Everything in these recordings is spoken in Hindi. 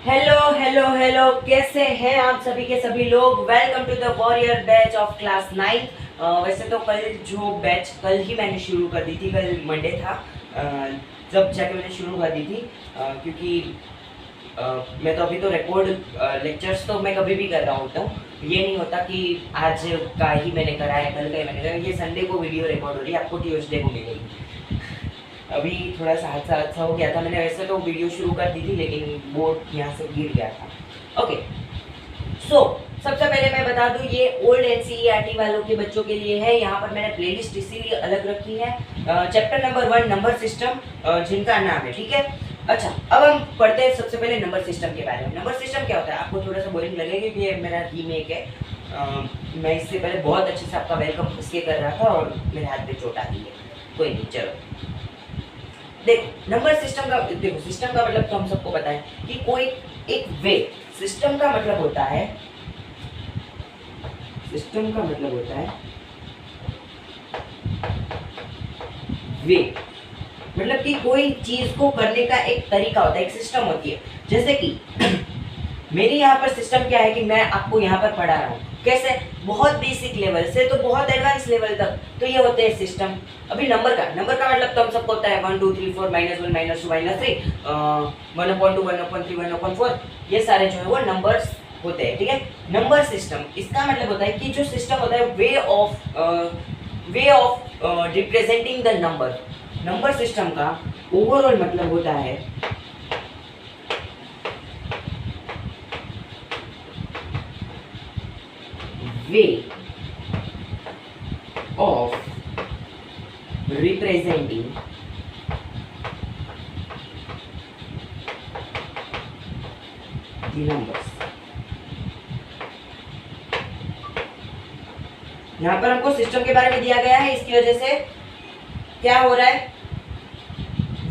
हेलो हेलो हेलो, कैसे हैं आप सभी के सभी लोग। Welcome to the warrior batch of class 9। वैसे तो कल जो बैच कल ही मैंने शुरू कर दी थी, कल मंडे था जब जाके मैंने शुरू कर दी थी, क्योंकि मैं तो अभी तो रिकॉर्ड लेक्चर्स तो मैं कभी भी कर रहा होता हूँ। ये नहीं होता कि आज का ही मैंने करा है, कल का ही मैंने करा है। ये संडे को वीडियो रिकॉर्ड हो रही है, आपको ट्यूसडे को मिलेगी। अभी थोड़ा सा हादसा हो गया था। मैंने वैसे तो वीडियो शुरू कर दी थी, लेकिन बोर्ड यहाँ से गिर गया था। ओके, सबसे पहले मैं बता दूं, ये ओल्ड एनसीईआरटी वालों के बच्चों के लिए है। यहाँ पर मैंने प्लेलिस्ट इसीलिए अलग रखी है। चैप्टर नंबर 1 नंबर सिस्टम, जिनका नाम है, ठीक है। अच्छा, अब हम पढ़ते हैं सबसे पहले नंबर सिस्टम के बारे में। नंबर सिस्टम क्या होता है, आपको थोड़ा सा बोरिंग लगेगा क्योंकि ये मेरा रीमेक है। मैं इससे पहले बहुत अच्छे से आपका वेलकम इसके कर रहा था और मेरे हाथ पे चोट आ गई है। कोई नहीं, चलो देखो। नंबर सिस्टम का, देखो सिस्टम का मतलब तो हम सबको पता है कि कोई एक वे। सिस्टम का मतलब होता है, सिस्टम का मतलब होता है वे, मतलब कि कोई चीज को करने का एक तरीका होता है, एक सिस्टम होती है। जैसे कि मेरी यहाँ पर सिस्टम क्या है कि मैं आपको यहाँ पर पढ़ा रहा हूँ, कैसे, बहुत बेसिक लेवल से तो बहुत एडवांस लेवल तक, तो ये होते हैं सिस्टम। अभी नंबर का मतलब तो हम सबको होता है 1 2 3 4 -1 -2 -3 1/2 1/3 1/4, ये सारे जो है वो नंबर्स होते हैं, ठीक है। नंबर सिस्टम, इसका मतलब होता है कि जो सिस्टम होता है way of representing the number. Number system का ओवरऑल मतलब होता है way of representing the numbers. यहाँ पर हमको सिस्टम के बारे में दिया गया है, इसकी वजह से क्या हो रहा है,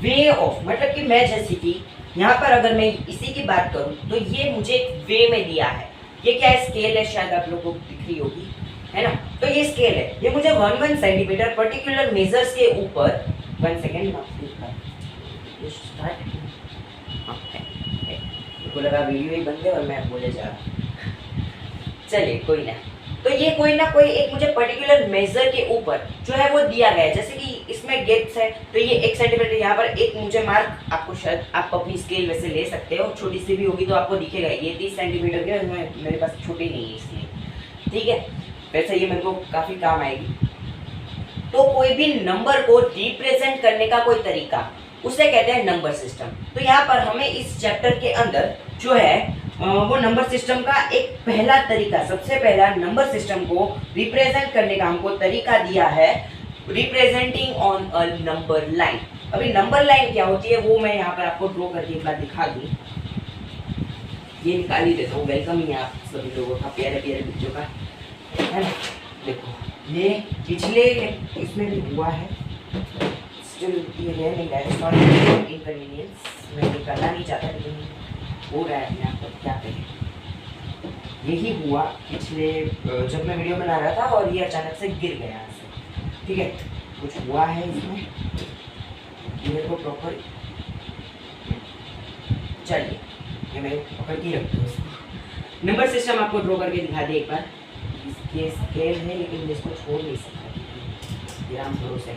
वे ऑफ मतलब कि मैं जैसे कि यहाँ पर अगर मैं इसी की बात करूं तो ये मुझे एक वे में दिया है। ये क्या है, स्केल है, शायद आप लोगों को दिख रही होगी, है ना। तो ये स्केल है, ये मुझे 1 सेंटीमीटर पर्टिकुलर मेजर्स के ऊपर 1 सेकेंड को लगा वीडियो ही बंद है और मैं बोले जा रहा। चलिए कोई ना। तो ये कोई ना कोई एक मुझे पर्टिकुलर मेजर के ऊपर जो है वो दिया गया है। जैसे कि इसमें गेप्स है तो ये 1 सेंटीमीटर, यहाँ पर एक मुझे मार्क, आपको शायद आप अपनी स्केल वैसे ले सकते हो, छोटी सी भी होगी तो आपको दिखेगा। ये 30 सेंटीमीटर के, मेरे पास छोटी नहीं है इसलिए, ठीक है। वैसे ये मेरे को काफ़ी काम आएगी। तो कोई भी नंबर को रिप्रेजेंट करने का कोई तरीका, उसे कहते हैं नंबर सिस्टम। तो यहाँ पर हमें इस चैप्टर के अंदर जो है वो नंबर सिस्टम का एक पहला तरीका, सबसे पहला नंबर सिस्टम को रिप्रेजेंट करने का हमको तरीका दिया है, representing on a number line. अभी नंबर लाइन क्या होती है वो मैं यहाँ पर आपको ड्रॉ करके एक बार दिखा दूँ। ये निकाल ही देता हूँ, वेलकम ही आप सभी लोगों का, प्यारे प्यारे बच्चों का, है ना। देखो ये पिछले इसमें भी हुआ है, स्टिल ये है नहीं है, सॉरी इनकन्वीनियंस, मैं ये करना नहीं चाहता लेकिन हो रहा है अपने आप को, क्या करें। यही हुआ पिछले जब मैं वीडियो बना रहा था और ये अचानक से गिर गया ऐसे, ठीक है। कुछ हुआ है इसमें, मेरे को प्रॉपर, चलिए ये मैं पकड़ के रखता हूँ इसको। नंबर सिस्टम आपको ड्रॉ करके दिखा दे एक बार। ये स्केल है लेकिन मैं इसको छोड़ नहीं सकता, विराम भरोसे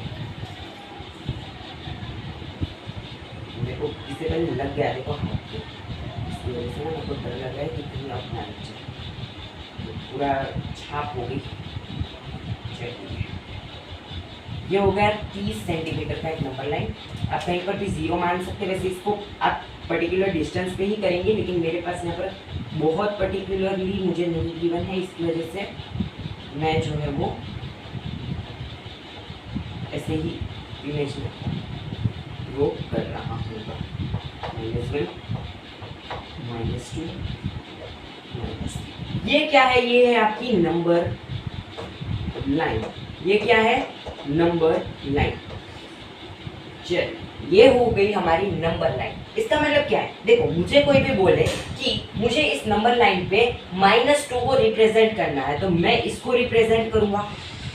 मेरे को इससे पहले लग गया, देखो हाथ पे, इसकी वजह से ना मेरे को डर लग रहा है कि कहीं अपना लग जाए। पूरा छाप हो गई। ये हो गया 30 सेंटीमीटर का एक नंबर लाइन। आप कहीं पर भी 0 मान सकते हैं, वैसे इसको आप पर्टिकुलर डिस्टेंस पे ही करेंगे, लेकिन मेरे पास यहाँ पर बहुत पर्टिकुलरली मुझे नहीं गिवन है, इसकी वजह से मैं जो है वो ऐसे ही इमेज में वो कर रहा हूँ। -1 -2 -3। ये क्या है, ये है आपकी नंबर लाइन। ये क्या है, नंबर लाइन। चल ये हो गई हमारी नंबर लाइन। इसका मतलब क्या है, देखो मुझे कोई भी बोले कि मुझे इस नंबर लाइन पे -2 को रिप्रेजेंट करना है, तो मैं इसको रिप्रेजेंट करूंगा,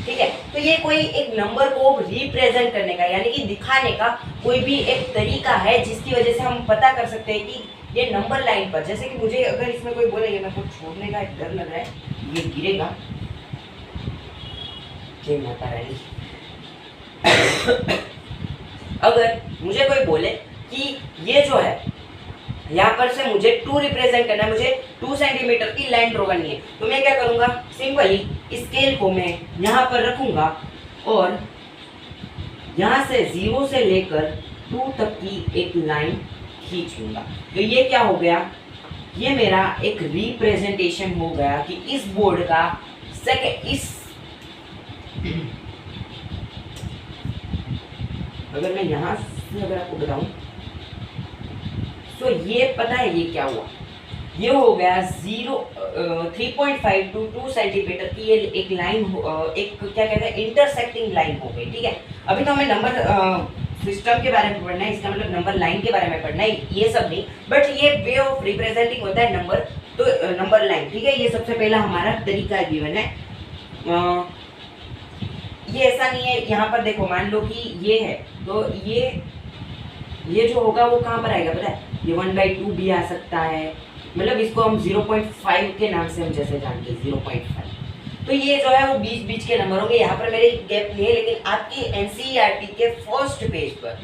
ठीक है। तो ये कोई एक नंबर को रिप्रेजेंट करने का यानी कि दिखाने का कोई भी एक तरीका है, जिसकी वजह से हम पता कर सकते हैं कि ये नंबर लाइन पर, जैसे कि मुझे अगर इसमें कोई बोले ये मेरे को छोड़ने का डर लग रहा है, ये गिरेगा, जय माता रानी। अगर मुझे कोई बोले कि ये जो है यहाँ पर से मुझे 2 रिप्रेजेंट करना है, मुझे 2 सेंटीमीटर की लाइन ड्रॉ करनी है, तो मैं क्या करूंगा, सिंपली स्केल को मैं यहाँ पर रखूंगा और यहाँ से 0 से लेकर 2 तक की एक लाइन खींच लूंगा। तो ये क्या हो गया, ये मेरा एक रिप्रेजेंटेशन हो गया कि इस बोर्ड का अगर मैं यहाँ से अगर आपको बताऊं तो ये पता है ये क्या हुआ, ये हो गया 3.5 to 2 सेंटीमीटर की ये एक लाइन, एक क्या कहते हैं इंटरसेक्टिंग लाइन हो गई। ठीक है, अभी तो हमें नंबर सिस्टम के बारे में पढ़ना है, इसका मतलब नंबर लाइन के बारे में पढ़ना है, ये सब नहीं, बट ये वे ऑफ रिप्रेजेंटिंग होता है नंबर, तो नंबर लाइन। ठीक है, ये सबसे पहला हमारा तरीका गिवन है। ये ऐसा नहीं है, यहाँ पर देखो मान लो कि ये है, तो ये जो होगा वो कहाँ पर आएगा पता है, ये 1/2 भी आ सकता है, मतलब इसको हम 0.5 के नाम से हम जैसे जानते हैं 0.5। तो ये जो है वो बीच बीच के नंबर होंगे, यहाँ पर मेरे गैप नहीं है, लेकिन आपकी एनसीईआरटी के फर्स्ट पेज पर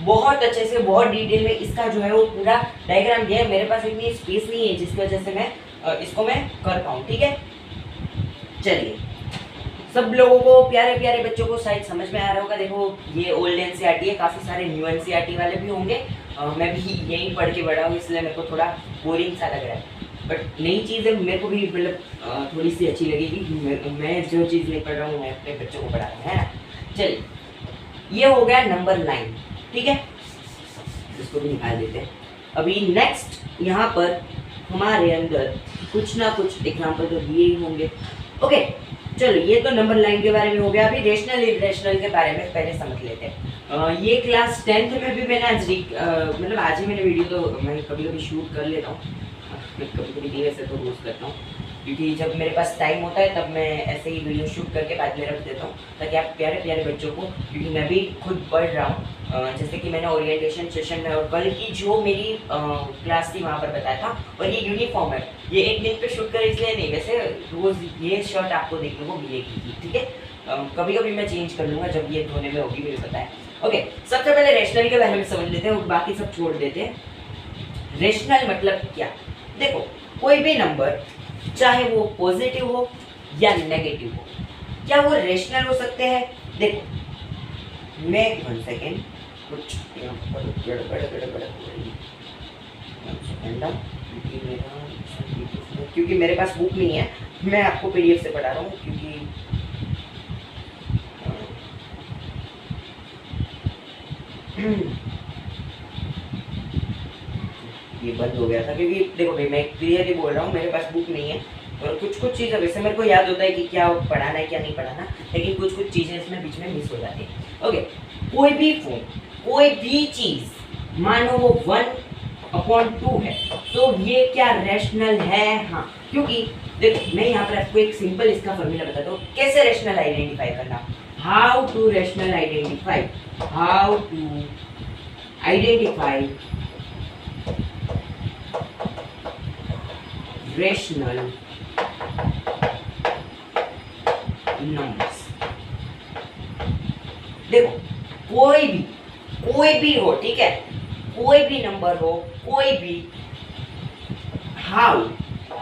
बहुत अच्छे से बहुत डिटेल में इसका जो है वो पूरा डायग्राम दिया है। मेरे पास इतनी स्पेस नहीं है जिसकी वजह से मैं इसको मैं कर पाऊँ। ठीक है, चलिए सब लोगों को, प्यारे प्यारे बच्चों को शायद समझ में आ रहा होगा। देखो ये ओल्ड एनसीईआरटी है, काफ़ी सारे न्यू एनसीईआरटी वाले भी होंगे, मैं भी यहीं पढ़ के बड़ा हूँ, इसलिए मेरे को थोड़ा बोरिंग सा लग रहा है, बट नई चीज़ है, मेरे को भी मतलब थोड़ी सी अच्छी लगेगी। मैं जो चीज़ नहीं पढ़ रहा हूँ मैं अपने बच्चों को पढ़ा रहा हूँ, है ना। चलिए, ये हो गया नंबर लाइन। ठीक है, इसको भी निकाल देते हैं। अभी नेक्स्ट यहाँ पर हमारे अंदर कुछ ना कुछ एग्जाम्पल तो दिए ही होंगे। ओके, चलो ये तो नंबर लाइन के बारे में हो गया। अभी रेशनल इरेशनल के बारे में पहले समझ लेते हैं। ये क्लास 10th में भी मैंने आज मतलब आज ही मैंने वीडियो तो मैं कभी कभी शूट कर लेता हूँ, कभी कभी भी वैसे तो रोज़ करता हूँ, क्योंकि जब मेरे पास टाइम होता है तब मैं ऐसे ही वीडियो शूट करके बाद में रख देता हूँ, ताकि आप प्यारे प्यारे बच्चों को, क्योंकि मैं भी खुद पढ़ रहा हूँ, जैसे कि मैंने ओरिएंटेशन सेशन में और कल की जो मेरी क्लास थी वहाँ पर बताया था। और ये यूनिफॉर्म है, ये एक दिन पे शूट कर इसलिए नहीं, वैसे रोज़ ये शर्ट आपको देखने को मिलेगी। ठीक है, कभी कभी मैं चेंज कर लूँगा जब ये धोने में होगी, मुझे पता है। ओके, सबसे पहले रेशनल के बारे में समझ लेते हैं, बाकी सब छोड़ देते हैं। रेशनल मतलब क्या, देखो कोई भी नंबर चाहे वो पॉजिटिव हो या नेगेटिव हो, क्या वो रेशनल हो सकते हैं। देखो मैं 1 सेकेंड कुछ क्योंकि मेरे पास बुक नहीं है, मैं आपको पीडीएफ से पढ़ा रहा हूँ, क्योंकि ये बंद हो गया था, क्योंकि देखो भाई मैं क्लियरली बोल रहा हूँ, मेरे पास बुक नहीं है और कुछ चीज़ें वैसे मेरे को याद होता है कि क्या पढ़ाना है क्या नहीं पढ़ाना, लेकिन कुछ चीज़ें इसमें बीच में मिस हो जाती है। ओके, कोई भी फॉर्म, कोई भी चीज़ मानो वो 1/2 है, तो ये क्या रेशनल है। हाँ, क्योंकि देखो मैं यहाँ पर आपको एक सिंपल इसका फॉर्मूला बताता हूँ कैसे रेशनल आइडेंटिफाई करना। How to rational identify, how to identify rational numbers. देखो कोई भी हो, ठीक है, कोई भी नंबर हो, कोई भी, how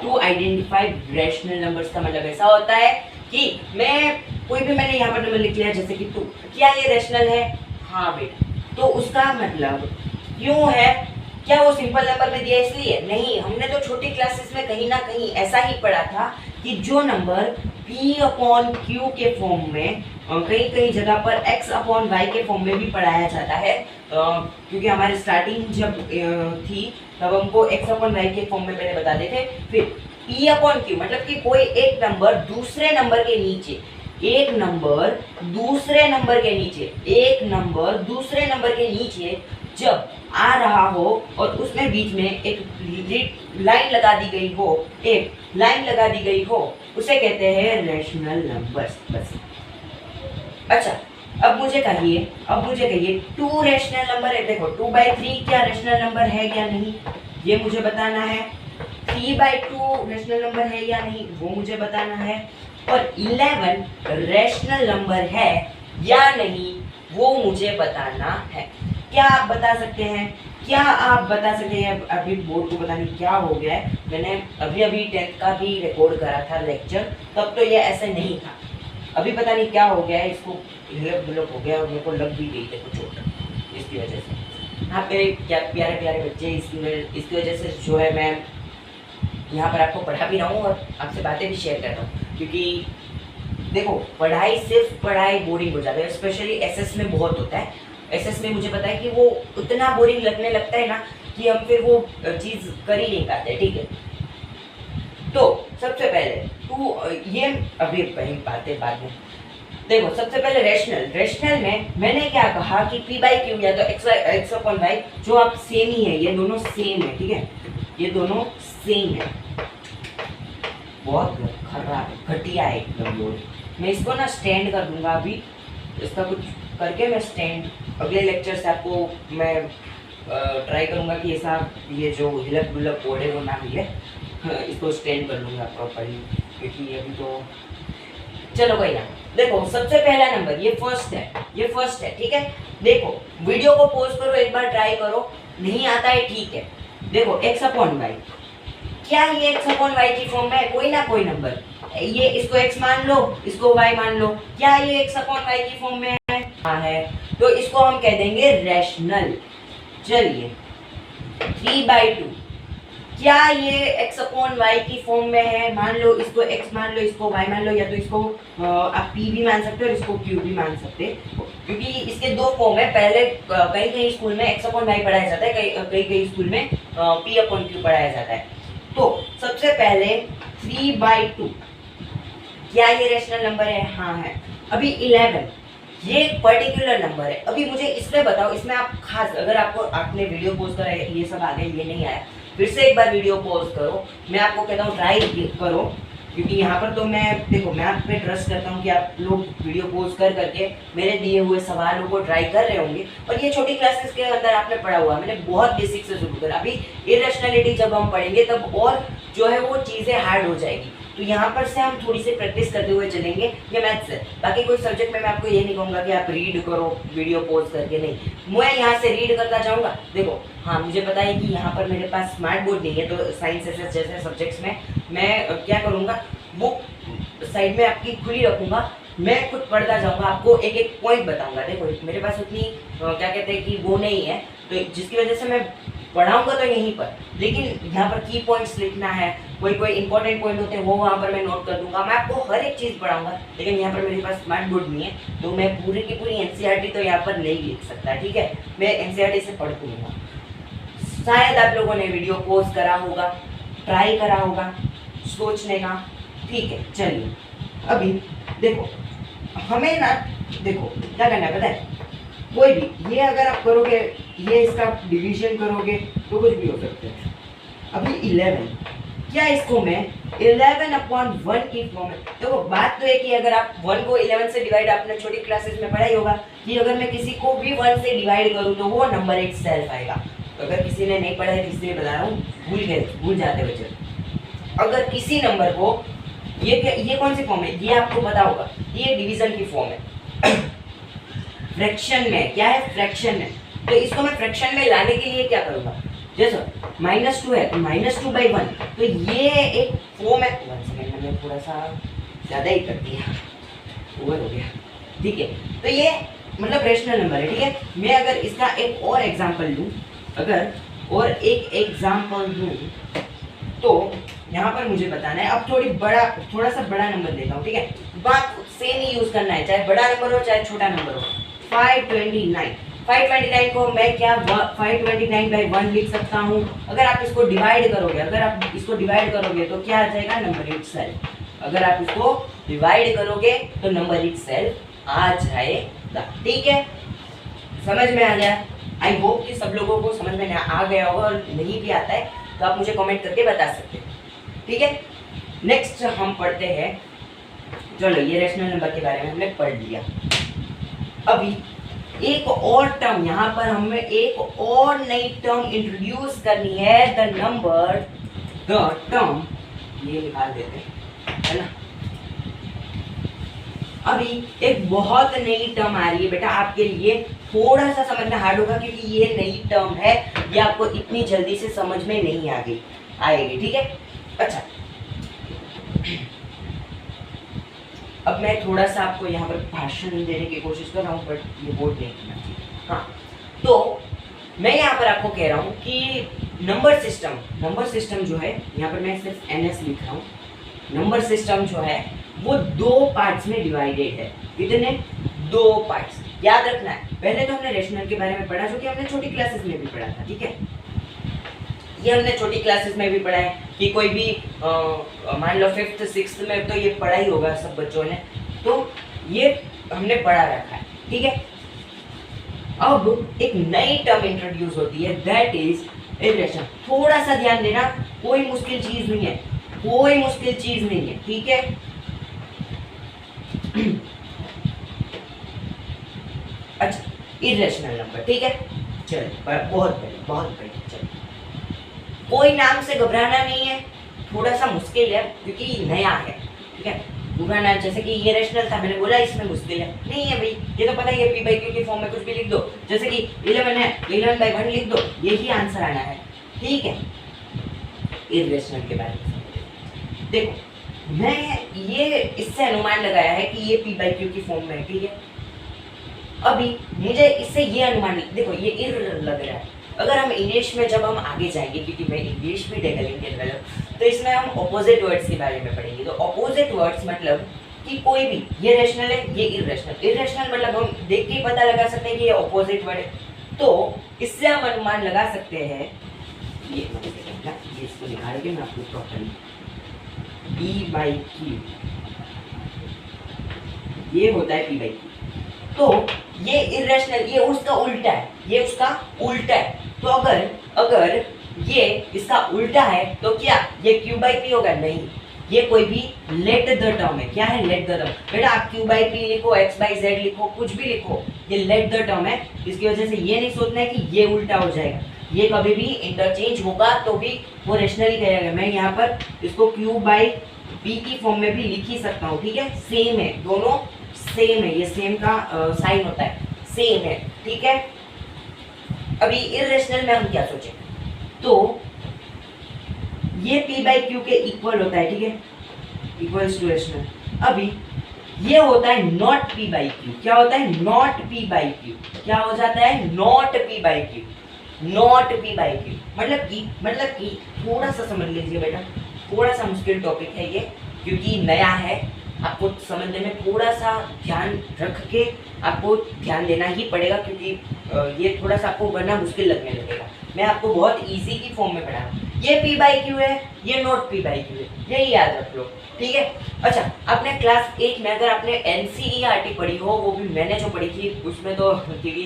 to identify rational numbers का मतलब ऐसा होता है कि मैंने यहाँ पर नंबर लिख लिया जैसे कि 2, क्या ये रेशनल है। हाँ बेटा, तो उसका मतलब क्यों है, क्या वो सिंपल नंबर में दिया इसलिए नहीं। हमने तो छोटी क्लासेस में कहीं ना कहीं ऐसा ही पढ़ा था कि जो नंबर P/Q के फॉर्म में, कहीं कहीं जगह पर X/Y के फॉर्म में भी पढ़ाया जाता है, क्योंकि हमारी स्टार्टिंग जब थी तब हमको X/Y के फॉर्म में पहले बताते थे। फिर P/Q मतलब कि कोई एक नंबर दूसरे नंबर के नीचे, एक नंबर दूसरे नंबर के नीचे, एक नंबर दूसरे नंबर के नीचे जब आ रहा हो और उसमें बीच में एक लाइन लगा दी गई हो, एक लाइन लगा दी गई हो, उसे कहते हैं रेशनल नंबर्स। बस। अच्छा, अब मुझे कहिए 2 रेशनल नंबर है। देखो 2/3 क्या रेशनल नंबर है या नहीं, ये मुझे बताना है। 3/2 रैशनल नंबर है या नहीं वो मुझे बताना है, और 11 रैशनल नंबर है या नहीं वो मुझे बताना है। क्या आप बता सकते हैं? क्या आप बता सकते हैं? अभी बोर्ड को पता नहीं क्या हो गया है, मैंने अभी अभी 10th का भी रिकॉर्ड करा था लेक्चर, तब तो ये ऐसे नहीं था। अभी पता नहीं क्या हो गया है, इसको हिलक डुलक हो गया और मेरे को लग भी गई थी कुछ चोट इसकी वजह से। हाँ मेरे क्या प्यारे प्यारे बच्चे, इसकी वजह से जो है मैं यहाँ पर आपको पढ़ा भी रहा हूँ और आपसे बातें भी शेयर कर रहा हूँ, क्योंकि देखो पढ़ाई सिर्फ पढ़ाई बोरिंग हो जाता है, स्पेशली एसएस में बहुत होता है। एसएस में मुझे पता है कि वो उतना बोरिंग लगने लगता है ना कि हम फिर वो चीज़ कर ही नहीं पाते। ठीक है, तो सबसे पहले तू ये अभी पहली बातें बाद में देखो। सबसे पहले रेशनल में मैंने क्या कहा कि p/q या तो x/y जो आप सेम ही है, ये दोनों सेम है। ठीक है, ये दोनों सेम है। बहुत खराब है, घटिया है एकदम बोर्ड। मैं इसको ना स्टैंड कर दूंगा अभी, इसका कुछ करके मैं स्टैंड अगले लेक्चर से आपको मैं ट्राई करूंगा कि ऐसा ये जो हिलक डुलक बोर्ड है वो ना मिले, इसको स्टैंड कर लूँगा प्रॉपर्ली, क्योंकि अभी तो चलो कोई ना। देखो सबसे पहला नंबर ये फर्स्ट है। ठीक है, देखो वीडियो को पॉज करो, एक बार ट्राई करो, नहीं आता है ठीक है। देखो x/y, क्या ये x/y की फॉर्म में है? कोई ना कोई नंबर, ये इसको x मान लो, इसको y मान लो, क्या ये x/y की फॉर्म में है? हाँ है, तो इसको हम कह देंगे रैशनल। चलिए 3/2, क्या ये x/y की फॉर्म में है? मान लो इसको x मान लो, इसको y मान लो, या तो इसको आप p भी मान सकते हो और इसको q भी मान सकते हो, क्योंकि इसके दो फॉर्म है। पहले कई कई स्कूल में x/y पढ़ाया जाता है, कई कई स्कूल में p/q पढ़ाया जाता है। तो सबसे पहले 3/2, क्या ये रैशनल नंबर है? हाँ है। अभी 11, ये एक पर्टिकुलर नंबर है। अभी मुझे इसमें बताओ, इसमें आप खास अगर आपको आपने वीडियो पॉज करा है, ये सब आ गए, ये नहीं आया, फिर से एक बार वीडियो पॉज करो। मैं आपको कहता हूँ ट्राई करो, क्योंकि यहाँ पर तो मैं देखो मैं आप पे ट्रस्ट करता हूँ कि आप लोग वीडियो पॉज कर करके मेरे दिए हुए सवालों को ट्राई कर रहे होंगे। और ये छोटी क्लासेस के अंदर आपने पढ़ा हुआ, मैंने बहुत बेसिक से शुरू करा। अभी इरेशनलिटी जब हम पढ़ेंगे तब और जो है वो चीज़ें हार्ड हो जाएगी, तो यहाँ पर से हम थोड़ी सी प्रैक्टिस करते हुए चलेंगे। ये मैथ्स है, बाकी कोई सब्जेक्ट में मैं आपको ये नहीं कहूँगा कि आप रीड करो वीडियो पॉज करके, नहीं, मैं यहाँ से रीड करता जाऊँगा। देखो हाँ मुझे पता है कि यहाँ पर मेरे पास स्मार्ट बोर्ड नहीं है, तो साइंस एसएस जैसे सब्जेक्ट्स में मैं क्या करूँगा, बुक साइड में आपकी खुली रखूँगा, मैं खुद पढ़ता जाऊँगा, आपको एक एक पॉइंट बताऊँगा। देखो मेरे पास उतनी क्या कहते हैं कि वो नहीं है, तो जिसकी वजह से मैं पढ़ाऊंगा तो यहीं पर, लेकिन यहाँ पर की पॉइंट्स लिखना है, कोई कोई इंपॉर्टेंट पॉइंट होते हैं वो वहाँ पर मैं नोट कर दूंगा। मैं आपको हर एक चीज़ पढ़ाऊंगा, लेकिन यहाँ पर मेरे पास स्मार्ट बोर्ड नहीं है, तो मैं पूरी की पूरी एनसीईआरटी तो यहाँ पर नहीं लिख सकता। ठीक है, मैं एनसीईआरटी से पढ़ दूंगा। शायद आप लोगों ने वीडियो पॉज करा होगा, ट्राई करा होगा सोचने का। ठीक है, चलिए अभी देखो हमें ना, देखो क्या करना है पता है, कोई भी ये अगर आप करोगे, ये इसका डिवीजन करोगे तो कुछ भी हो सकता है। अभी 11, क्या इसको मैं 11/1 की फॉर्म में, देखो बात तो है कि अगर आप 1 को 11 से डिवाइड, आपने छोटी क्लासेस में पढ़ा ही होगा कि अगर मैं किसी को भी 1 से डिवाइड करूं तो वो नंबर इट सेल्फ आएगा। तो अगर किसी ने नहीं पढ़ा है इसलिए बता रहा हूँ, भूल जाते बच्चे। अगर किसी नंबर को ये कौन सी फॉर्म है ये आपको पता होगा, ये डिवीजन की फॉर्म है। फ्रैक्शन में क्या है, फ्रैक्शन में, तो इसको मैं फ्रैक्शन में लाने के लिए क्या करूँगा, जैसे -2 है तो -2/1, तो ये एक फॉर्म है। 1 सेकेंड मैंने थोड़ा सा ज़्यादा ही कर दिया, ओवर हो गया। ठीक है, तो ये मतलब रेशनल नंबर है। ठीक है, मैं अगर इसका एक और एग्जांपल लूँ, अगर और एक एग्जांपल लूँ तो यहाँ पर मुझे बताना है, अब थोड़ा सा बड़ा नंबर देता हूँ। ठीक है, बात सेम ही यूज़ करना है, चाहे बड़ा नंबर हो चाहे छोटा नंबर हो। 529 को मैं क्या 529/1 लिख सकता हूँ। अगर आप इसको डिवाइड करोगे तो क्या आ जाएगा, नंबर इटसेल्फ। अगर आप इसको डिवाइड करोगे तो नंबर इटसेल्फ आ जाएगा। ठीक है, समझ में आ गया? आई होप कि सब लोगों को समझ में आ गया होगा, और नहीं भी आता है तो आप मुझे कमेंट करके बता सकते हैं। ठीक है, नेक्स्ट हम पढ़ते हैं। चलो ये रेशनल नंबर के बारे में हमने पढ़ लिया। अभी एक और टर्म, यहाँ पर हमें एक और नई टर्म इंट्रोड्यूस करनी है, द नंबर, द टर्म, ये निकाल देते हैं, है ना। अभी एक बहुत नई टर्म आ रही है बेटा आपके लिए, थोड़ा सा समझना हार्ड होगा क्योंकि ये नई टर्म है, ये आपको इतनी जल्दी से समझ में नहीं आएगी, ठीक है। अच्छा, अब मैं थोड़ा सा आपको यहाँ पर भाषण देने की कोशिश कर रहा हूँ, बट ये बोर्ड नहीं करना चाहिए। हाँ, तो मैं यहाँ पर आपको कह रहा हूँ कि नंबर सिस्टम जो है, यहाँ पर मैं सिर्फ NS लिख रहा हूँ। नंबर सिस्टम जो है वो 2 पार्ट्स में डिवाइडेड है। कितने? 2 पार्ट्स। याद रखना है, पहले तो हमने रेशनल के बारे में पढ़ा, जो कि हमने छोटी क्लासेस में भी पढ़ा था, ठीक है। ये हमने छोटी क्लासेस में भी पढ़ा है कि कोई भी मान लो 5th 6th में तो ये पढ़ा ही होगा सब बच्चों ने, तो ये हमने पढ़ा रखा है, ठीक है। अब एक नई टर्म इंट्रोड्यूस होती है, दैट इज इरेशनल। थोड़ा सा ध्यान देना, कोई मुश्किल चीज नहीं है, ठीक है। अच्छा, इरेशनल नंबर, ठीक है। चलो, बहुत बढ़िया। चलो, कोई नाम से घबराना नहीं है, थोड़ा सा मुश्किल है क्योंकि नया है, ठीक है। पूरा नाम, जैसे कि ये रेशनल था, मैंने बोला इसमें मुश्किल है, नहीं है भाई, ये तो पता ही है, P/Q के फॉर्म में कुछ भी लिख दो, जैसे कि 11 है, 11/1 लिख दो, यही आंसर आना है, ठीक है। इरेशनल के बारे में देखो, मैं ये इससे अनुमान लगाया है कि ये P/Q की फॉर्म में है, ठीक है। अभी मुझे इससे ये अनुमान, देखो ये इर लग रहा है, अगर हम इंग्लिश में जब हम आगे जाएंगे, क्योंकि मैं इंग्लिश में डेवलप, तो इसमें हम ऑपोजिट वर्ड्स के बारे में पढ़ेंगे। तो ऑपोजिट वर्ड्स मतलब कि कोई भी, ये रेशनल है, ये इरेशनल मतलब हम देख के ही पता लगा सकते हैं कि ये ऑपोजिट वर्ड है। तो इससे हम अनुमान लगा सकते हैं, ये इसको निकाल के मैं आपको प्रॉपर्ली, P/Q, ये होता है P/Q। तो ये इरेशनल, ये उसका उल्टा है, तो अगर ये इसका उल्टा है तो क्या ये Q/P होगा? नहीं, ये कोई भी लेट द टर्म है। क्या है? Let the term. बेटा आप Q/P लिखो, X/Z लिखो, कुछ भी लिखो, ये लेट द टर्म है। इसकी वजह से ये नहीं सोचना है कि ये उल्टा हो जाएगा, ये कभी भी इंटरचेंज होगा तो भी वो रेशनल ही कहेगा। मैं यहाँ पर इसको Q/P की फॉर्म में भी लिख ही सकता हूँ, ठीक है। सेम है, दोनों सेम है, ये सेम का साइन होता है, सेम है, ठीक है। अभी इरेशनल में हम क्या सोचें, तो ये P/Q के इक्वल होता है, ठीक है, इक्वल्स टू रेशनल। अभी ये होता है नॉट P/Q। क्या होता है? Not P/Q। क्या हो जाता है? Not P/Q। मतलब कि थोड़ा सा समझ लीजिए बेटा, थोड़ा सा मुश्किल टॉपिक है ये, क्योंकि नया है, आपको समझने में थोड़ा सा ध्यान रख के आपको ध्यान देना ही पड़ेगा, क्योंकि ये थोड़ा सा आपको वरना मुश्किल लगने लगेगा। मैं आपको बहुत इजी की फॉर्म में पढ़ा रहा हूँ। ये P/Q है, ये नॉट P/Q है, यही याद रख लो, ठीक है। अच्छा, आपने क्लास 8 में अगर आपने NCERT पढ़ी हो, वो भी मैंने जो पढ़ी थी उसमें तो, क्योंकि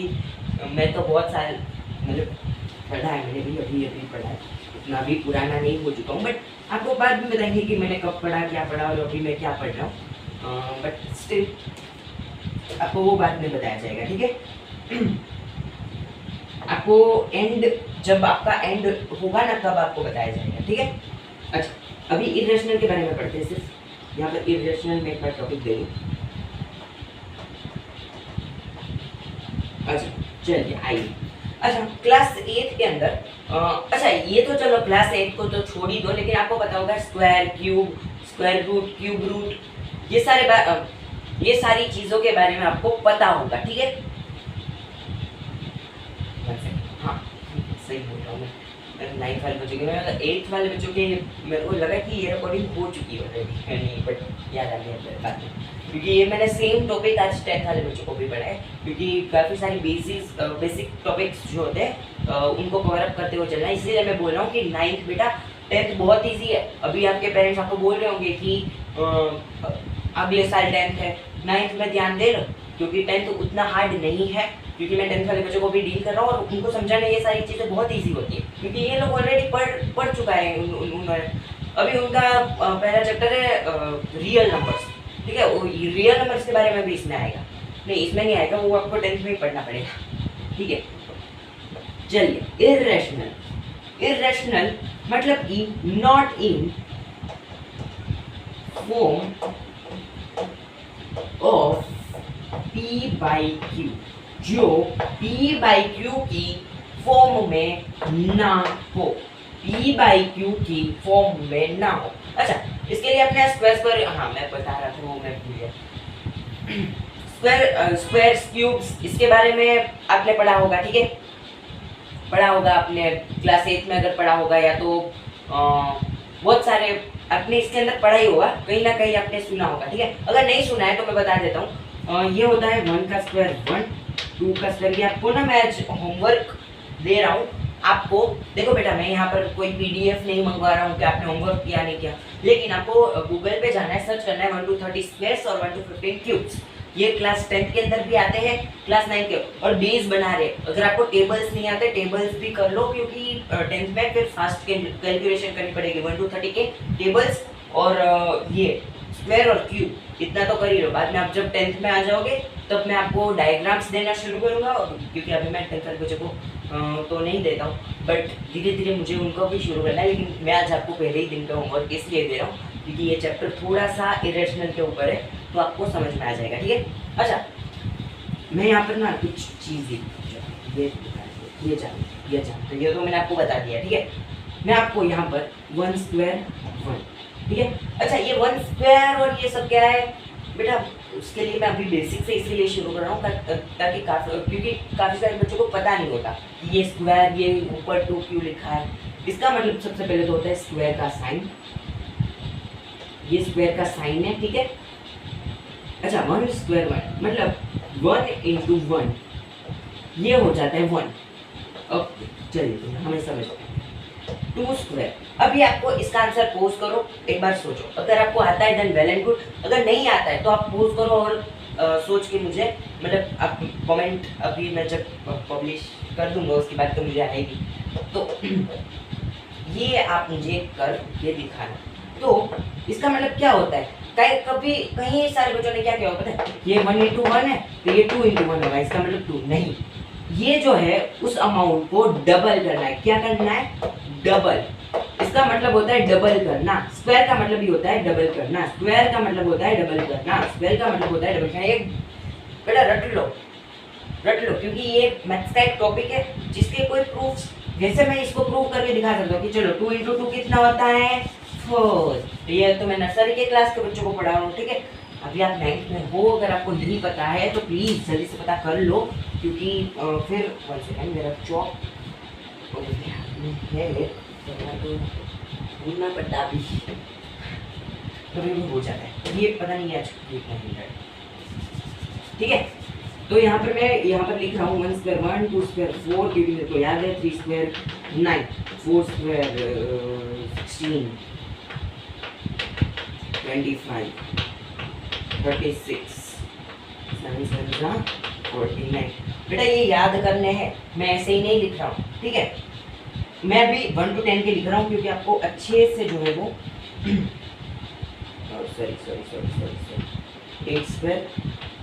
मैं तो बहुत साल मतलब पढ़ा है, मैंने भी अभी पढ़ा है, उतना भी पुराना नहीं हो चुका हूँ, बट आपको बाद में बताएंगे कि मैंने कब पढ़ा, क्या पढ़ा और अभी मैं क्या पढ़ रहा हूँ, बट स्टिल आपको वो बाद में बताया जाएगा, ठीक है। आपको एंड, जब आपका एंड होगा ना तब आपको बताया जाएगा, ठीक है। अच्छा, अभी इरेशनल के बारे में पढ़ते हैं। सिर्फ यहाँ पर इरेशनल में एक बार टॉपिक दे दूँ। अच्छा चलिए आइए। अच्छा, क्लास 8 के अंदर अच्छा ये तो चलो क्लास 8 को तो छोड़ ही दो, लेकिन आपको पता होगा square, cube, square root, cube root, ये सारी चीज़ों के बारे में आपको पता होगा, ठीक है। हाँ सही बोल रहा हूँ मैं, 9th वाले बच्चों के, मैं 8th वाले बच्चों के मेरे को लगा कि ये रिकॉर्डिंग हो चुकी है ऑलरेडी, नहीं बट याद आ गया बाद में, क्योंकि ये मैंने सेम टॉपिक आज 10th वाले बच्चों को भी पढ़ा है, क्योंकि काफ़ी सारी बेसिक टॉपिक्स जो होते हैं उनको कवर अप करते हुए चलना है। इसलिए मैं बोल रहा हूँ कि 9th बेटा 10th बहुत ईजी है। अभी आपके पेरेंट्स आपको बोल रहे होंगे कि अगले साल 10th है, 9th में ध्यान दे लो, क्योंकि 10th उतना हार्ड नहीं है, क्योंकि मैं 10th वाले बच्चों को भी डील कर रहा हूँ और उनको समझाना ये सारी चीज़ें बहुत ईजी होती है, क्योंकि ये लोग ऑलरेडी पढ़ चुका है। उन्होंने अभी उनका पहला चैप्टर है रियल नंबर्स, ठीक है, वो रियल नंबर्स के बारे में भी इसमें आएगा, नहीं इसमें नहीं आएगा, वो आपको 10th में ही पढ़ना पड़ेगा, ठीक है। चलिए इर्रेशनल, इर्रेशनल मतलब कि not in form of P by Q, जो P बाई क्यू की फॉर्म में ना हो, P बाई क्यू की फॉर्म में ना हो। अच्छा इसके लिए अपने स्क्वायर, हाँ मैं बता रहा था वो मैं भूल गया। स्क्वायर क्यूब्स, इसके बारे में आपने पढ़ा होगा, ठीक है, पढ़ा होगा आपने क्लास 8 में, अगर पढ़ा होगा या तो बहुत सारे आपने इसके अंदर पढ़ा ही होगा, कहीं ना कहीं आपने सुना होगा, ठीक है। अगर नहीं सुना है तो मैं बता देता हूँ। ये होता है 1 का स्क्वायर 1, 2 का स्क्वायर। ये आपको ना मैं आज होमवर्क दे रहा हूँ आपको। देखो बेटा मैं यहाँ पर कोई पीडीएफ नहीं मंगवा रहा हूँ कि आपने होमवर्क किया नहीं किया, लेकिन आपको गूगल पे जाना है, सर्च करना है 1 to 30 स्क्वायर्स और 1 to 15 क्यूब्स। ये क्लास 10 के अंदर भी आते हैं, क्लास 9 के, और बेस बना रहे। अगर आपको टेबल्स नहीं आते टेबल्स भी कर लो, क्योंकि 10th में फिर फास्ट कैलकुलेशन करनी पड़ेगी 1 to 30 के टेबल्स और ये स्क्वायर और क्यूब, इतना तो कर ही लो। बाद में आप जब 10th में आ जाओगे तब मैं आपको डायग्राम्स देना शुरू करूँगा, क्योंकि अभी मैं 10th वाले बच्चों को तो नहीं देता हूँ, बट धीरे धीरे मुझे उनको भी शुरू करना है। लेकिन मैं आज आपको पहले ही दिन का होमवर्क इसलिए दे रहा हूँ क्योंकि ये चैप्टर थोड़ा सा इरेशनल के ऊपर है, तो आपको समझ में आ जाएगा, ठीक है। अच्छा मैं यहाँ पर ना कुछ चीज़ ये तो ये तो मैंने आपको बता दिया, ठीक है। मैं आपको यहाँ पर 1 स्क्वायर 1, ठीक है। अच्छा ये 1 स्क्वायर और ये सब क्या है बेटा, उसके लिए मैं अभी बेसिक से इसीलिए शुरू कर रहा हूँ ताकि क्योंकि काफ़ी सारे बच्चों को पता नहीं होता ये स्क्वायर, ये ऊपर 2 क्यों लिखा है। इसका मतलब सबसे पहले तो होता है स्क्वायर का साइन, ये स्क्वायर का साइन है, ठीक है। अच्छा 1 स्क्वायर 1 मतलब 1 into 1, ये हो जाता है 1। अब चलिए तो हमें समझते हैं 2 स्क्वायर। अभी आपको इसका आंसर पोज करो, एक बार सोचो, अगर आपको आता है देन वेल एंड गुड, अगर नहीं आता है तो आप पोज करो और सोच के मुझे मतलब आप कमेंट, अभी मैं जब पब्लिश कर दूंगा उसके बाद तो मुझे आएगी, तो ये आप मुझे कर ये दिखाना। तो इसका मतलब क्या होता है, कहीं सारे बच्चों ने क्या किया होगा पता है, ये 1 into 1 है तो ये 2 into 1 होगा, इसका मतलब 2 नहीं, ये जो है उस अमाउंट को डबल करना है। क्या करना है, डबल। इसका मतलब होता है डबल करना। स्क्वायर का मतलब ही होता है डबल करना, स्क्वायर का मतलब होता है डबल करना, स्क्वायर का मतलब होता है डबल करना। एक बेटा रट लो, क्योंकि ये मैथ्स का एक टॉपिक है जिसके कोई प्रूफ, जैसे मैं इसको प्रूव करके दिखा सकता हूँ कि चलो 2 into 2 कितना होता है 4। ये तो मैं नर्सरी के क्लास के बच्चों को पढ़ा रहा हूँ, ठीक है। अभी आप 9th में हो, अगर आपको नहीं पता है तो प्लीज़ जल्दी से पता कर लो, क्योंकि फिर 1 सेकेंड मेरा चौक है तो भूलना पड़ता अभी, कभी भी हो जाता है, ये पता नहीं आज कितना मिल रहा है, ठीक है। तो यहाँ पर मैं यहाँ पर लिख रहा हूँ 1 स्क्वायर 1, 2 स्क्वायर 4, क्योंकि मेरे को याद है, 3 स्क्वायर 9, 4 स्क्वायर 16, 25, 36, 7 7 49। बेटा ये याद करने हैं, मैं ऐसे ही नहीं लिख रहा हूँ, ठीक है। मैं अभी 1 to 10 के लिख रहा हूँ क्योंकि आपको अच्छे से जो है वो सॉरी 8 स्क्वायर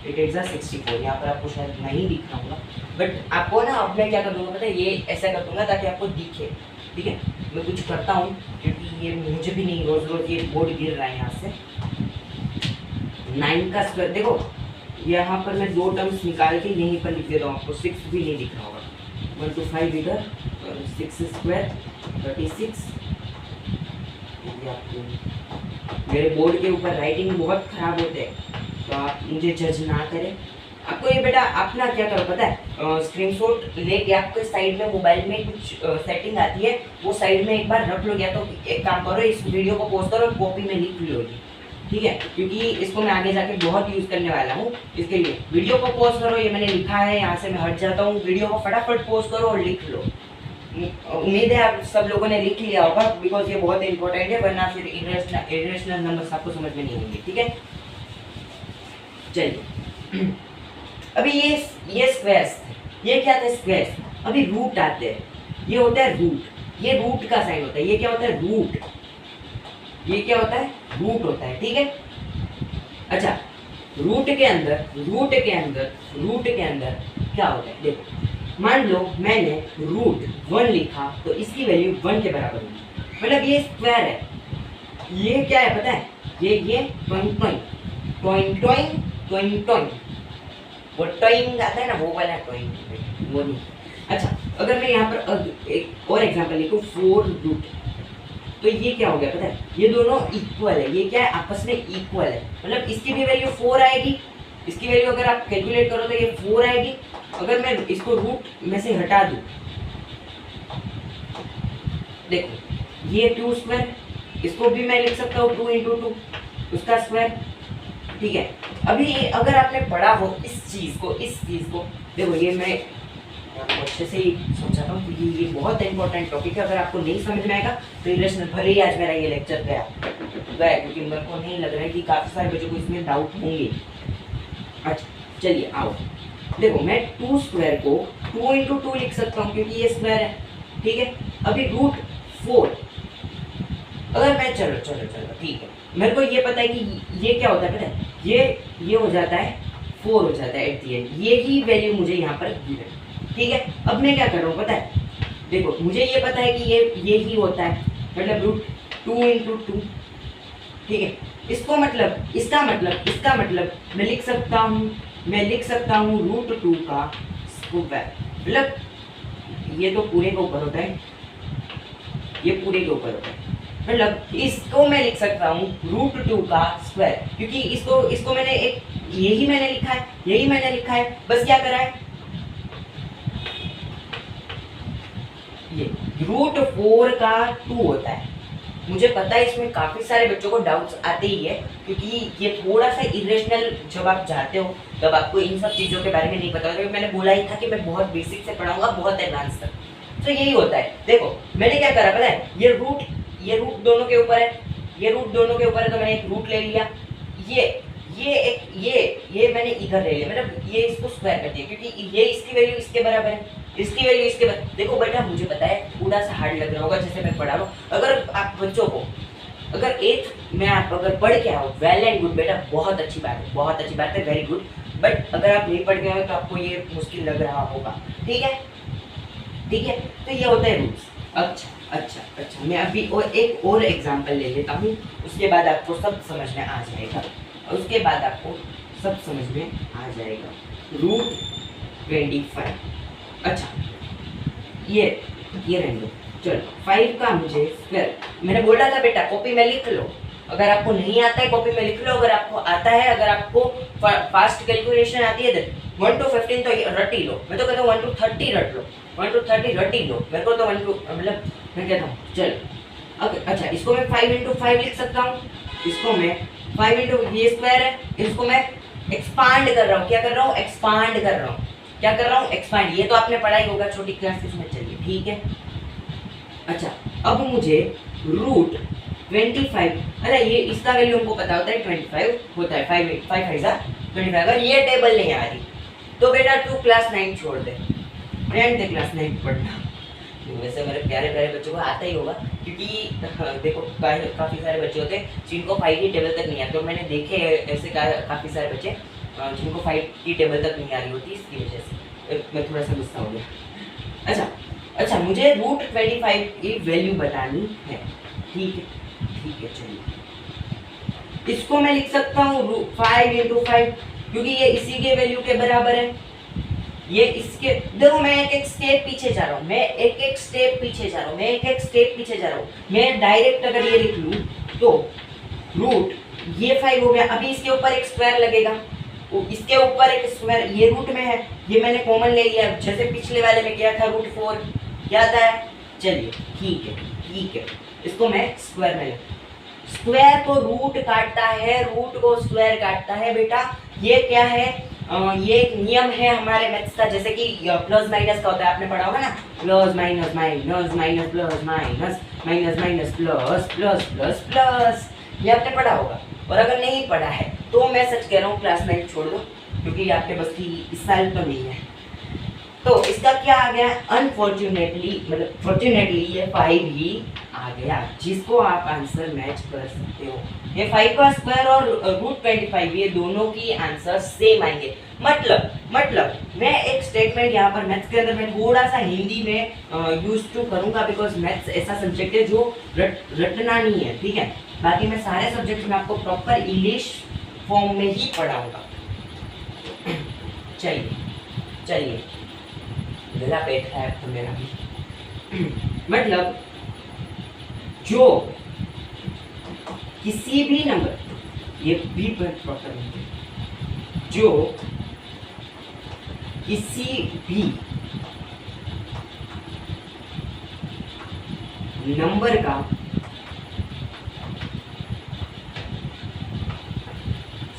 8 8 64, यहाँ पर आपको शायद नहीं दिख रहा होगा, बट आपको ना अब मैं क्या कर दूँगा पता है, ये ऐसा कर दूँगा ताकि आपको दिखे, ठीक है। मैं कुछ करता हूँ क्योंकि ये मुझे भी नहीं रोज़ रोज़ ये बोर्ड गिर रहा है यहाँ से। 9 का स्क्वायर देखो, यहाँ पर मैं 2 टर्म्स निकाल के यहीं पर लिख देता हूँ, आपको 6 भी नहीं दिख रहा होगा। 1 to 5 इधर, 6 स्क्वायर 36। मेरे बोर्ड के ऊपर राइटिंग बहुत खराब होते हैं, तो आप मुझे जज ना करें। आपको ये बेटा अपना क्या करो पता है, स्क्रीनशॉट लेके आपके साइड में मोबाइल में कुछ सेटिंग आती है, वो साइड में एक बार रख लो, या तो एक काम करो इस वीडियो को पोस्ट करो और कॉपी में लिख लो, ठीक है, क्योंकि इसको मैं आगे जाके बहुत यूज़ करने वाला हूँ। इसके लिए वीडियो को पोस्ट करो, ये मैंने लिखा है, यहाँ से मैं हट जाता हूँ, वीडियो को फटाफट पोस्ट करो और लिख लो। उम्मीद है आप सब लोगों ने लिख लिया होगा, बिकॉज ये बहुत इंपॉर्टेंट है, वरना फिर इरेशनल नंबर्स आपको समझ में नहीं होंगे, ठीक है। चलिए अभी ये स्क्वायर्स, ये क्या थे स्क्वायर्स, अभी रूट आते हैं, ये होता है रूट, ये रूट का साइन होता है, ये क्या होता है रूट, ये क्या होता है रूट होता है, ठीक है। अच्छा रूट के अंदर क्या होता है, देखो मान लो मैंने रूट 1 लिखा तो इसकी वैल्यू 1 के बराबर होगी, मतलब ये स्क्वायर है, ये क्या है पता है, ये toing toing toing toing toing, वो टॉइंग आता है ना, वो वाला टॉइंग, वो नहीं। अच्छा, अगर मैं यहाँ पर एक और एग्जांपल लिखूँ 4 रूट, तो ये क्या हो गया पता है, ये दोनों इक्वल है, ये क्या है आपस में इक्वल है, मतलब इसकी भी वैल्यू 4 आएगी, इसकी वैल्यू अगर आप कैलकुलेट करो तो ये 4 आएगी। अगर मैं इसको रूट में से हटा दूं, देखो ये 2 स्क्वायर, इसको भी मैं लिख सकता हूँ 2 इंटू 2 उसका स्क्वायर, ठीक है। अभी अगर आपने पढ़ा हो इस चीज को, देखो ये मैं अच्छे से ही समझाता हूँ क्योंकि ये बहुत इंपॉर्टेंट टॉपिक है। अगर आपको नहीं समझ में आएगा तो इलेक्शन भले ही आज मेरा ये लेक्चर गया क्योंकि मेरे को नहीं लग रहा है कि काफ़ी सारे बच्चों को इसमें डाउट होंगे। अच्छा चलिए आओ, देखो मैं 2 स्क्वायर को 2 इंटू 2 लिख सकता हूँ क्योंकि ये स्क्वायर है, ठीक है। अभी रूट 4, अगर मैं चलो ठीक है, मेरे को ये पता है कि ये क्या होता है पता है, ये हो जाता है 4 हो जाता है एट द एंड, ये ही वैल्यू मुझे यहाँ पर गिवन, ठीक है। अब मैं क्या कर रहा हूँ पता है, देखो मुझे ये पता है कि ये ही होता है, मतलब रूट 2 इंटू 2, ठीक है। इसका मतलब मैं लिख सकता हूँ रूट 2 का स्क्वायर, मतलब ये तो पूरे के ऊपर होता है, ये पूरे के ऊपर होता है, मतलब इसको मैं लिख सकता हूँ रूट 2 का स्क्वायर, क्योंकि इसको मैंने यही मैंने लिखा है, बस क्या करा है, ये रूट 4 का 2 होता है। मुझे पता है इसमें काफ़ी सारे बच्चों को डाउट्स आते ही है, क्योंकि ये थोड़ा सा इरेशनल जब आप जाते हो तब आपको इन सब चीज़ों के बारे में नहीं पता होता। मैंने बोला ही था कि मैं बहुत बेसिक से पढ़ाऊंगा, बहुत एडवांस तक, तो यही होता है। देखो मैंने क्या करा पता है, ये रूट दोनों के ऊपर है, तो मैंने एक रूट ले लिया, ये मैंने इधर ले लिया, मतलब ये इसको स्क्वायर कर दिया, क्योंकि ये इसकी वैल्यू इसके बराबर है, इसकी वैल्यू इसके बराबर। देखो बेटा मुझे पता है थोड़ा सा हार्ड लग रहा होगा जैसे मैं पढ़ा रहा हूँ, अगर आप बच्चों को अगर 8th में आप अगर पढ़ के आओ वेल एंड गुड बेटा, बहुत अच्छी बात है, वेरी गुड। बट अगर आप नहीं पढ़ के आओ तो आपको ये मुश्किल लग रहा होगा, ठीक है। तो ये होता है रूट्स। अच्छा मैं अभी एक और एग्जांपल ले लेता हूँ, उसके बाद आपको सब समझ में आ जाएगा। रूट 25, अच्छा ये रहने दो, चलो 5 का मुझे स्क्वायर, मैंने बोला था बेटा कॉपी में लिख लो, अगर आपको नहीं आता है कॉपी में लिख लो, अगर आपको आता है, अगर आपको फास्ट कैलकुलेशन आती है 1 to 15 तो रट ही लो, मैं तो कहता हूँ 1 to 30 रट लो, 1 to 30 रट ही लो, मेरे को तो 1 to मतलब मैं कहता हूँ चलो। अच्छा इसको मैं 5 into 5 लिख सकता हूँ, इसको मैं 5 into ये स्क्वायर है, इसको मैं एक्सपांड कर रहा हूँ, एक्सपांड, ये तो आपने पढ़ाई होगा छोटी क्लासेस में, चलिए ठीक है। अच्छा अब मुझे रूट 25, अरे ये इसका वैल्यू हमको पता होता है 25 होता है, 5 अगर ये टेबल नहीं आ रही तो बेटा तू क्लास 9 छोड़ दे, रहने दे क्लास 9 पढ़ना। वैसे मेरे प्यारे बच्चों को आता ही होगा, क्योंकि देखो काफ़ी सारे बच्चे होते हैं जिनको 5 की टेबल तक नहीं आती, तो मैंने देखे ऐसे काफ़ी सारे बच्चे जिनको 5 की टेबल तक नहीं आ रही होती, इसकी वजह से मैं थोड़ा सा गुस्सा हो गया। अच्छा मुझे रूट 25 की वैल्यू बतानी है, ठीक है चलिए, इसको मैं लिख सकता हूँ 5 into 5, क्योंकि ये इसी के वैल्यू के बराबर है, ये इसके, देखो मैं एक स्टेप पीछे जा रहा हूँ, मैं डायरेक्ट अगर ये लिख लूँ तो रूट ये 5 हो गया, अभी इसके ऊपर एक स्क्वायर लगेगा, इसके ऊपर एक स्क्वायर, ये रूट में है, ये मैंने कॉमन ले लिया, जैसे पिछले वाले में किया था रूट 4, याद आया। चलिए ठीक है, इसको मैं स्क्वायर में, स्क्वायर को रूट काटता है, रूट को स्क्वायर काटता है बेटा, ये क्या है, ये एक नियम है हमारे मैथ्स का, जैसे कि प्लस माइनस का होता है, आपने पढ़ा होगा ना, plus minus minus minus plus minus minus minus plus plus plus plus, ये आपने पढ़ा होगा। और अगर नहीं पढ़ा है तो मैं सच कह रहा हूँ क्लास 9 छोड़ दो, क्योंकि आपके बस की इस साल तो नहीं है, तो इसका क्या आ गया, अनफॉर्चुनेटली मतलब फॉर्चुनेटली ये 5 ही आ गया, जिसको आप आंसर मैच कर सकते हो। ये 5 का स्क्वायर और √25 ये दोनों की आंसर सेम आएंगे। मतलब मैं एक स्टेटमेंट यहाँ पर मैथ्स के अंदर मैं थोड़ा सा हिंदी में यूज टू करूंगा, बिकॉज मैथ्स ऐसा सब्जेक्ट है जो रटना नहीं है, ठीक है। बाकी मैं सारे सब्जेक्ट में आपको प्रॉपर इंग्लिश फॉर्म में ही पढ़ाऊंगा। चलिए गला पेट है तो मेरा भी। मतलब जो किसी भी नंबर, ये भी प्रॉपर नहीं, जो किसी भी नंबर का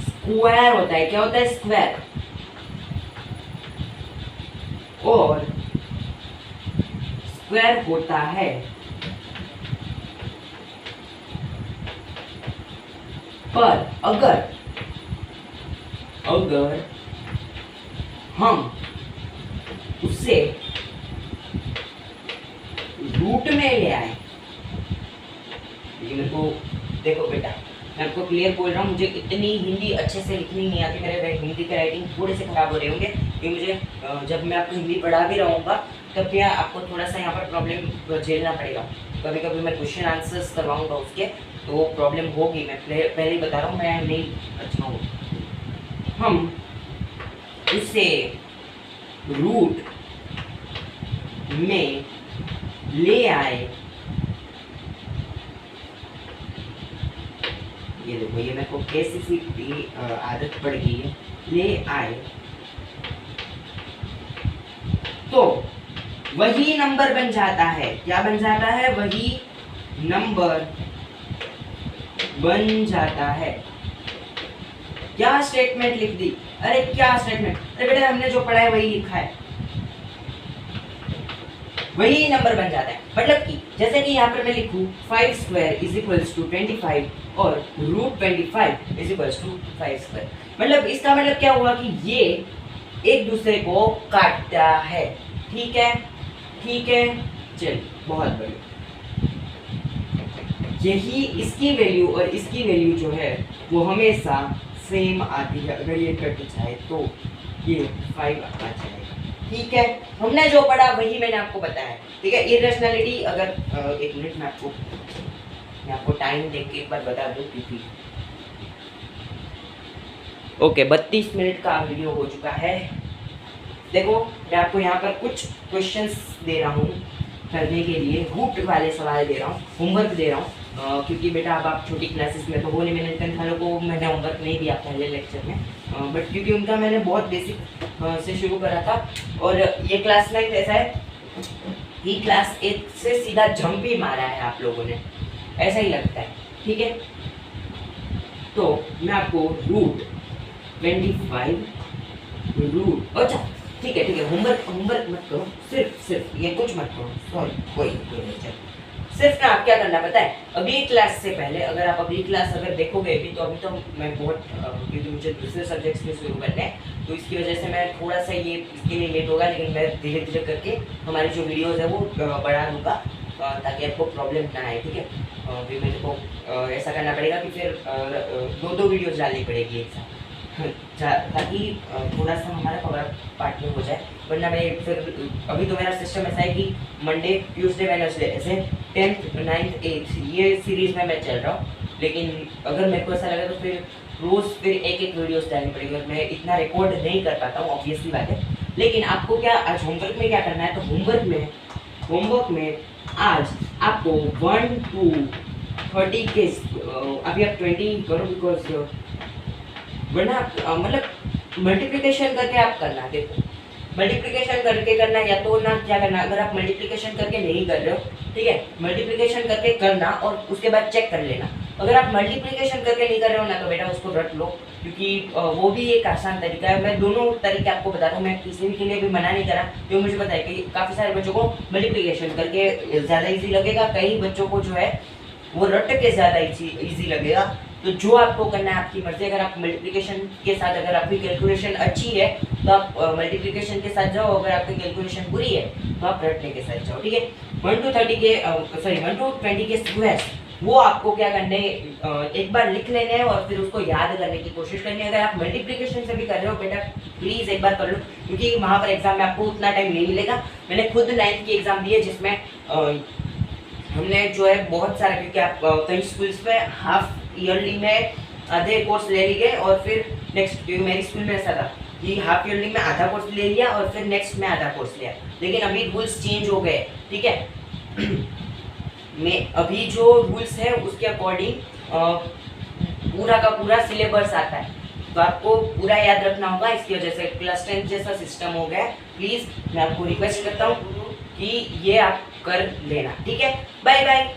स्क्वायर होता है, क्या होता है, स्क्वायर, और स्क्वायर होता है पर अगर हम उसे रूट में ले आए, मेरे को देखो बेटा, मैं आपको क्लियर बोल रहा हूँ, मुझे इतनी हिंदी अच्छे से लिखनी नहीं आती, मेरे हिंदी के राइटिंग थोड़े से खराब हो रहे होंगे, क्योंकि मुझे जब मैं आपको हिंदी पढ़ा भी रहूँगा तब भी आपको थोड़ा सा यहाँ पर प्रॉब्लम झेलना पड़ेगा। कभी कभी मैं क्वेश्चन आंसर्स करवाऊँगा उसके, तो वो प्रॉब्लम होगी, मैं पहले ही बता रहा हूँ, मैं नहीं अच्छा हूँ। हम उसे रूट में ले आए, ये देखो ये मेरे को कैसी सी आदत पड़ गई है, ले आए, तो वही नंबर बन जाता है, क्या बन जाता है, वही नंबर बन जाता है। क्या स्टेटमेंट लिख दी, अरे क्या स्टेटमेंट, अरे बेटा हमने जो पढ़ा है वही लिखा है, वही नंबर बन जाता है। मतलब कि जैसे कि यहाँ पर मैं लिखूं 5 स्क्वायर इज इक्वल्स टू 25 और √25 इज इक्वल्स टू 5 स्क्वायर, मतलब इसका मतलब क्या हुआ कि ये एक दूसरे को काटता है, ठीक है, चलिए बहुत बढ़िया। यही इसकी वैल्यू और इसकी वैल्यू जो है वो हमेशा सेम आती है, अगर ये कट जाए तो ये 5 आ जाएगा, ठीक है। हमने जो पढ़ा वही मैंने आपको बताया, ठीक है। इरेशनैलिटी अगर एक मिनट में आपको टाइम देख के एक बार बता दूं, क्योंकि ओके 32 मिनट का वीडियो हो चुका है। देखो मैं आपको यहाँ पर कुछ क्वेश्चंस दे रहा हूँ करने के लिए, रूट वाले सवाल दे रहा हूँ, होमवर्क दे रहा हूँ, क्योंकि बेटा अब आप छोटी क्लासेस में तो हो नहीं, मैंने 10th वालों को मैंने होमवर्क नहीं दिया पहले लेक्चर में, बट क्योंकि उनका मैंने बहुत बेसिक से शुरू करा था, और ये क्लास 9 ऐसा है कि क्लास 8 से सीधा जंप ही मारा है आप लोगों ने, ऐसा ही लगता है, ठीक है। तो मैं आपको √25 अच्छा ठीक है, होमवर्क मत करो, सिर्फ ये कुछ मत करो, सॉरी कोई नहीं, चलो सिर्फ ना आप क्या करना पता है, अगली क्लास से पहले अगर आप अगली क्लास अगर देखोगे भी, तो अभी तो मैं बहुत क्योंकि मुझे दूसरे सब्जेक्ट्स में शुरू करने हैं, तो इसकी वजह से मैं थोड़ा सा ये इसके लिए लेट होगा, लेकिन मैं धीरे धीरे करके हमारी जो वीडियोज़ है वो बढ़ा दूँगा, ताकि आपको प्रॉब्लम ना आए, ठीक है। फिर मेरे को ऐसा करना पड़ेगा कि फिर 2 वीडियोज़ डालनी पड़ेगी एक साथ, ताकि थोड़ा सा हमारा कवर पार्ट में हो जाए, वरना मैं फिर अभी तो मेरा सिस्टम ऐसा है कि मंडे ट्यूसडे वेडनेसडे ऐसे 10th 9th 8th ये सीरीज़ में मैं चल रहा हूँ, लेकिन अगर मेरे को ऐसा लगा तो फिर रोज़ फिर एक वीडियोस डालनी पड़ेगी, और मैं इतना रिकॉर्ड नहीं कर पाता हूँ, ऑब्वियसली बात है। लेकिन आपको क्या आज होमवर्क में क्या करना है, तो होमवर्क में आज आपको 1 to 30 के अभी आप 20 करो, बिकॉज वरना मतलब मल्टीप्लिकेशन करके आप करना, देखो मल्टीप्लिकेशन करके करना, या तो ना क्या करना, अगर आप मल्टीप्लिकेशन करके नहीं कर रहे हो, ठीक है, मल्टीप्लिकेशन करके करना और उसके बाद चेक कर लेना। अगर आप मल्टीप्लिकेशन करके नहीं कर रहे हो ना, तो बेटा उसको रट लो, क्योंकि वो भी एक आसान तरीका है। मैं दोनों तरीके आपको बता रहा हूँ, मैं किसी भी के लिए भी मना नहीं करा, क्योंकि मुझे पता है कि काफ़ी सारे बच्चों को मल्टीप्लिकेशन करके ज़्यादा ईजी लगेगा, कई बच्चों को जो है वो रट के ज़्यादा ईजी लगेगा, तो जो आपको करना है आपकी मर्जी। अगर आप मल्टीप्लिकेशन के साथ, अगर आपकी कैलकुलेशन अच्छी है तो आप मल्टीप्लिकेशन के साथ जाओ, अगर आपकी कैलकुलेशन बुरी है तो आप रटने के साथ जाओ, ठीक है। 1 to 20 के स्क्वायर्स वो आपको क्या करने, एक बार लिख लेने हैं और फिर उसको याद करने की कोशिश करनी है। अगर आप मल्टीप्लिकेशन से भी कर रहे हो बेटा प्लीज़ एक बार कर लो, क्योंकि वहाँ पर एग्जाम में आपको उतना टाइम नहीं मिलेगा। मैंने खुद 9th की एग्जाम दी है जिसमें हमने जो है बहुत सारा, क्योंकि आप कई स्कूल्स में हाफ ईयरली में आधे कोर्स ले लिए और फिर नेक्स्ट, क्योंकि मेरी स्कूल में ऐसा था कि हाफ ईयरली में आधा कोर्स ले लिया और फिर नेक्स्ट में आधा कोर्स लिया, लेकिन अभी रूल्स चेंज हो गए, ठीक है। में अभी जो रूल्स है उसके अकॉर्डिंग पूरा का पूरा सिलेबस आता है, तो आपको पूरा याद रखना होगा। इसकी वजह से क्लास 10 जैसा सिस्टम हो गया है। प्लीज़ मैं आपको रिक्वेस्ट करता हूँ कि ये आप कर लेना, ठीक है। Bye bye.